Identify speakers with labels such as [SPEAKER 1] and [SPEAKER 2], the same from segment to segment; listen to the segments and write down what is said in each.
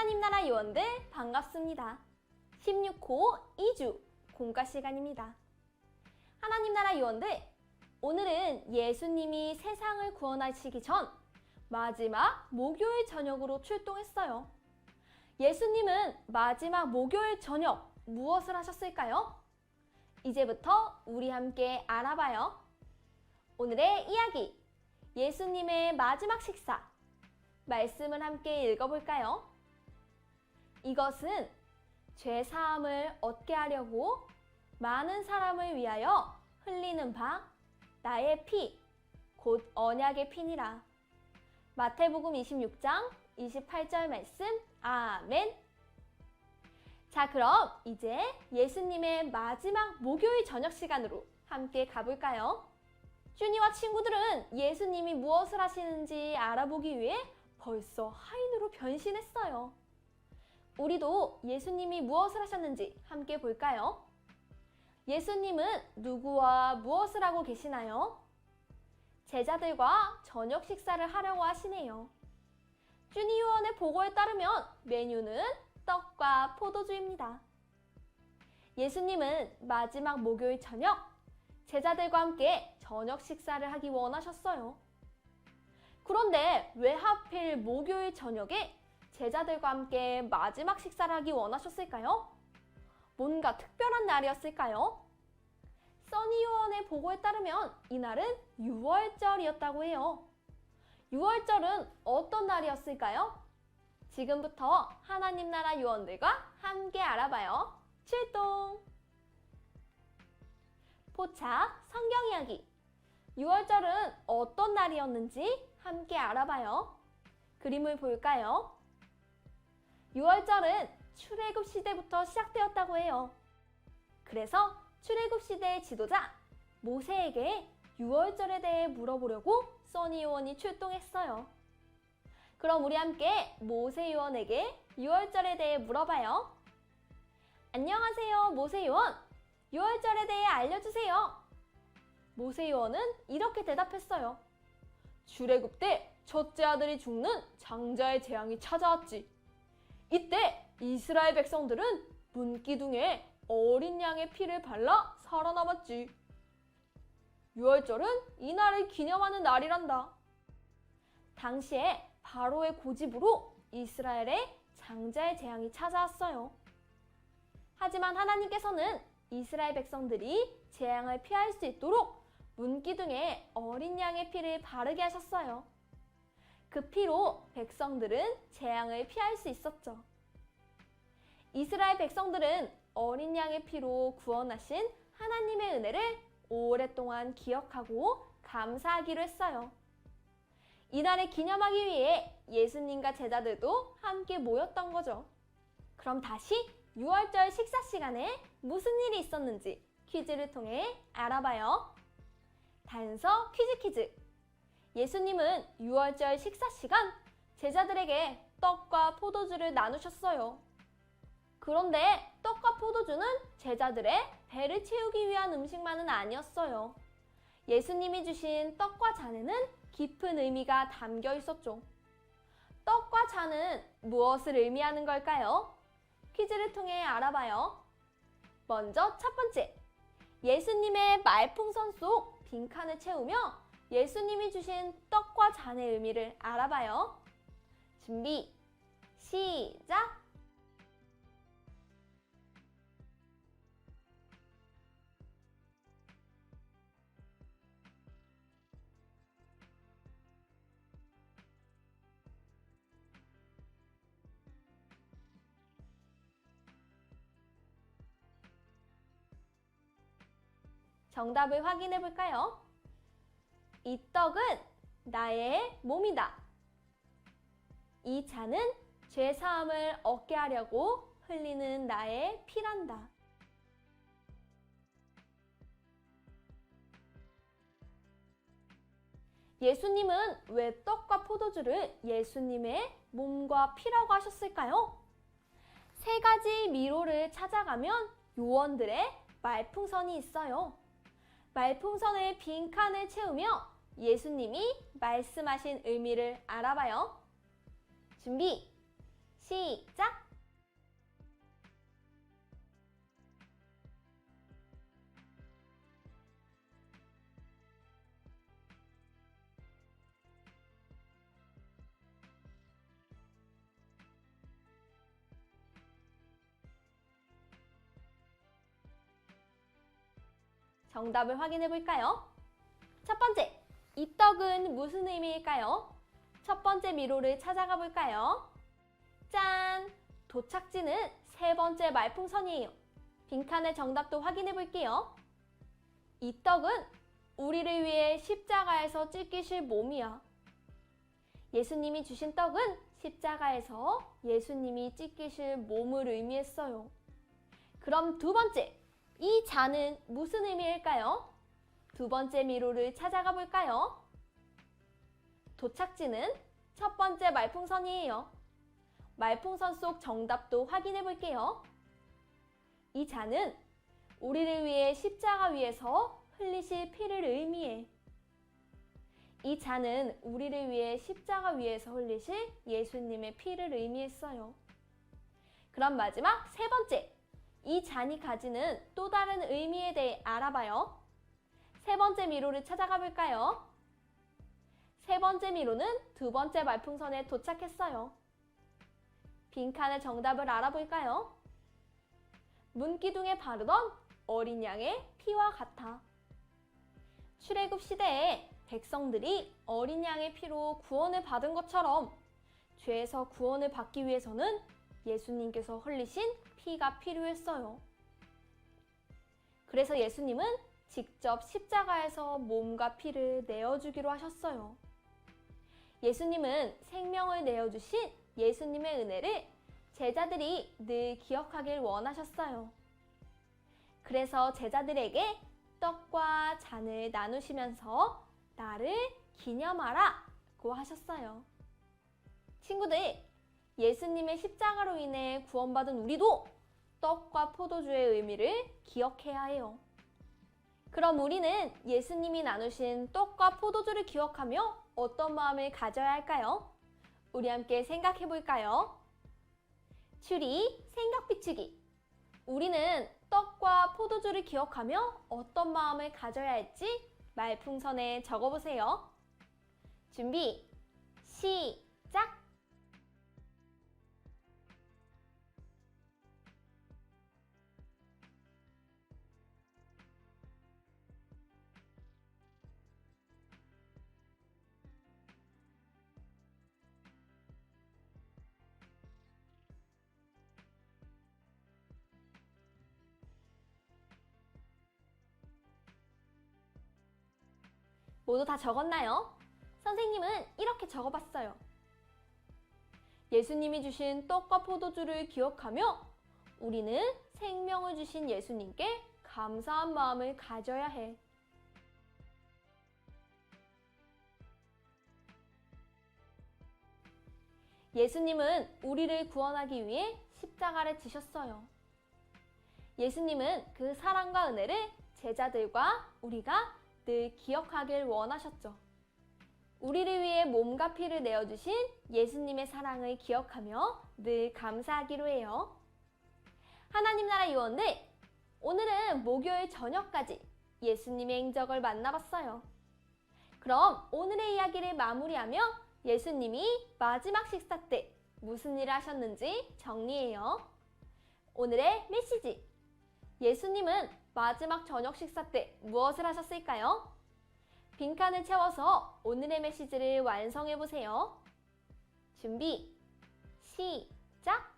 [SPEAKER 1] 하나님 나라 요원들 반갑습니다. 16호 2주 공과 시간입니다. 하나님 나라 요원들, 오늘은 예수님이 세상을 구원하시기 전 마지막 목요일 저녁으로 출동했어요. 예수님은 마지막 목요일 저녁 무엇을 하셨을까요? 이제부터 우리 함께 알아봐요. 오늘의 이야기, 예수님의 마지막 식사. 말씀을 함께 읽어볼까요? 이것은 죄 사함을 얻게 하려고 많은 사람을 위하여 흘리는 바 나의 피, 곧 언약의 피니라. 마태복음 26장 28절 말씀, 아멘. 자, 그럼 이제 예수님의 마지막 목요일 저녁 시간으로 함께 가볼까요? 쭈니와 친구들은 예수님이 무엇을 하시는지 알아보기 위해 벌써 하인으로 변신했어요. 우리도 예수님이 무엇을 하셨는지 함께 볼까요? 예수님은 누구와 무엇을 하고 계시나요? 제자들과 저녁 식사를 하려고 하시네요. 쭈니 요원의 보고에 따르면 메뉴는 떡과 포도주입니다. 예수님은 마지막 목요일 저녁, 제자들과 함께 저녁 식사를 하기 원하셨어요. 그런데 왜 하필 목요일 저녁에 제자들과 함께 마지막 식사를 하기 원하셨을까요? 뭔가 특별한 날이었을까요? 써니 요원의 보고에 따르면 이날은 유월절이었다고 해요. 유월절은 어떤 날이었을까요? 지금부터 하나님 나라 요원들과 함께 알아봐요. 출동! 포착 성경 이야기. 유월절은 어떤 날이었는지 함께 알아봐요. 그림을 볼까요? 유월절은 출애굽 시대부터 시작되었다고 해요. 그래서 출애굽 시대의 지도자 모세에게 유월절에 대해 물어보려고 써니 요원이 출동했어요. 그럼 우리 함께 모세 요원에게 유월절에 대해 물어봐요. 안녕하세요, 모세 요원. 유월절에 대해 알려주세요. 모세 요원은 이렇게 대답했어요. 출애굽 때 첫째 아들이 죽는 장자의 재앙이 찾아왔지. 이때 이스라엘 백성들은 문기둥에 어린 양의 피를 발라 살아남았지. 유월절은 이날을 기념하는 날이란다. 당시에 바로의 고집으로 이스라엘에 장자의 재앙이 찾아왔어요. 하지만 하나님께서는 이스라엘 백성들이 재앙을 피할 수 있도록 문기둥에 어린 양의 피를 바르게 하셨어요. 그 피로 백성들은 재앙을 피할 수 있었죠. 이스라엘 백성들은 어린 양의 피로 구원하신 하나님의 은혜를 오랫동안 기억하고 감사하기로 했어요. 이날을 기념하기 위해 예수님과 제자들도 함께 모였던 거죠. 그럼 다시 유월절 식사 시간에 무슨 일이 있었는지 퀴즈를 통해 알아봐요. 단서 퀴즈. 예수님은 유월절 식사 시간 제자들에게 떡과 포도주를 나누셨어요. 그런데 떡과 포도주는 제자들의 배를 채우기 위한 음식만은 아니었어요. 예수님이 주신 떡과 잔에는 깊은 의미가 담겨 있었죠. 떡과 잔은 무엇을 의미하는 걸까요? 퀴즈를 통해 알아봐요. 먼저 첫 번째, 예수님의 말풍선 속 빈칸을 채우며 예수님이 주신 떡과 잔의 의미를 알아봐요. 준비, 시작! 정답을 확인해 볼까요? 이 떡은 나의 몸이다. 이 잔은 죄 사함을 얻게 하려고 흘리는 나의 피란다. 예수님은 왜 떡과 포도주를 예수님의 몸과 피라고 하셨을까요? 세 가지 미로를 찾아가면 요원들의 말풍선이 있어요. 말풍선의 빈칸을 채우며 예수님이 말씀하신 의미를 알아봐요. 준비, 시작! 정답을 확인해 볼까요? 첫 번째, 이 떡은 무슨 의미일까요? 첫 번째 미로를 찾아가 볼까요? 짠! 도착지는 세 번째 말풍선이에요. 빈칸의 정답도 확인해 볼게요. 이 떡은 우리를 위해 십자가에서 찢기실 몸이야. 예수님이 주신 떡은 십자가에서 예수님이 찢기실 몸을 의미했어요. 그럼 두 번째, 이 잔은 무슨 의미일까요? 두 번째 미로를 찾아가 볼까요? 도착지는 첫 번째 말풍선이에요. 말풍선 속 정답도 확인해 볼게요. 이 잔은 우리를 위해 십자가 위에서 흘리실 피를 의미해. 이 잔은 우리를 위해 십자가 위에서 흘리실 예수님의 피를 의미했어요. 그럼 마지막 세 번째, 이 잔이 가지는 또 다른 의미에 대해 알아봐요. 세 번째 미로를 찾아가 볼까요? 세 번째 미로는 두 번째 말풍선에 도착했어요. 빈칸의 정답을 알아볼까요? 문기둥에 바르던 어린 양의 피와 같아. 출애굽 시대에 백성들이 어린 양의 피로 구원을 받은 것처럼 죄에서 구원을 받기 위해서는 예수님께서 흘리신 피가 필요했어요. 그래서 예수님은 직접 십자가에서 몸과 피를 내어주기로 하셨어요. 예수님은 생명을 내어주신 예수님의 은혜를 제자들이 늘 기억하길 원하셨어요. 그래서 제자들에게 떡과 잔을 나누시면서 나를 기념하라고 하셨어요. 친구들, 예수님의 십자가로 인해 구원받은 우리도 떡과 포도주의 의미를 기억해야 해요. 그럼 우리는 예수님이 나누신 떡과 포도주를 기억하며 어떤 마음을 가져야 할까요? 우리 함께 생각해 볼까요? 추리, 생각 비추기. 우리는 떡과 포도주를 기억하며 어떤 마음을 가져야 할지 말풍선에 적어보세요. 준비, 시작! 모두 다 적었나요? 선생님은 이렇게 적어봤어요. 예수님이 주신 떡과 포도주를 기억하며 우리는 생명을 주신 예수님께 감사한 마음을 가져야 해. 예수님은 우리를 구원하기 위해 십자가를 지셨어요. 예수님은 그 사랑과 은혜를 제자들과 우리가 늘 기억하길 원하셨죠. 우리를 위해 몸과 피를 내어주신 예수님의 사랑을 기억하며 늘 감사하기로 해요. 하나님 나라 요원들, 오늘은 목요일 저녁까지 예수님의 행적을 만나봤어요. 그럼 오늘의 이야기를 마무리하며 예수님이 마지막 식사 때 무슨 일을 하셨는지 정리해요. 오늘의 메시지. 예수님은 마지막 저녁 식사 때 무엇을 하셨을까요? 빈칸을 채워서 오늘의 메시지를 완성해 보세요. 준비, 시작!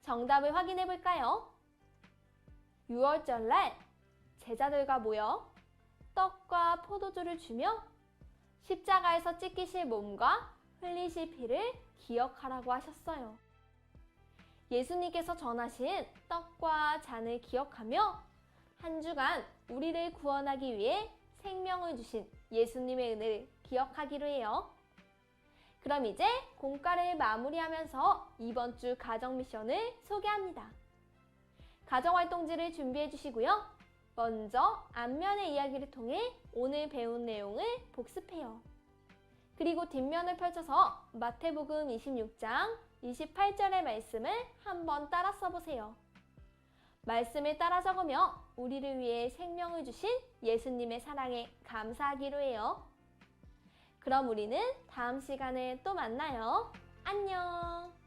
[SPEAKER 1] 정답을 확인해 볼까요? 6월절 날 제자들과 모여 떡과 포도주를 주며 십자가에서 찢기실 몸과 흘리실 피를 기억하라고 하셨어요. 예수님께서 전하신 떡과 잔을 기억하며 한 주간 우리를 구원하기 위해 생명을 주신 예수님의 은혜를 기억하기로 해요. 그럼 이제 공과를 마무리하면서 이번 주 가정 미션을 소개합니다. 가정활동지를 준비해 주시고요. 먼저 앞면의 이야기를 통해 오늘 배운 내용을 복습해요. 그리고 뒷면을 펼쳐서 마태복음 26장 28절의 말씀을 한번 따라 써보세요. 말씀을 따라 적으며 우리를 위해 생명을 주신 예수님의 사랑에 감사하기로 해요. 그럼 우리는 다음 시간에 또 만나요. 안녕!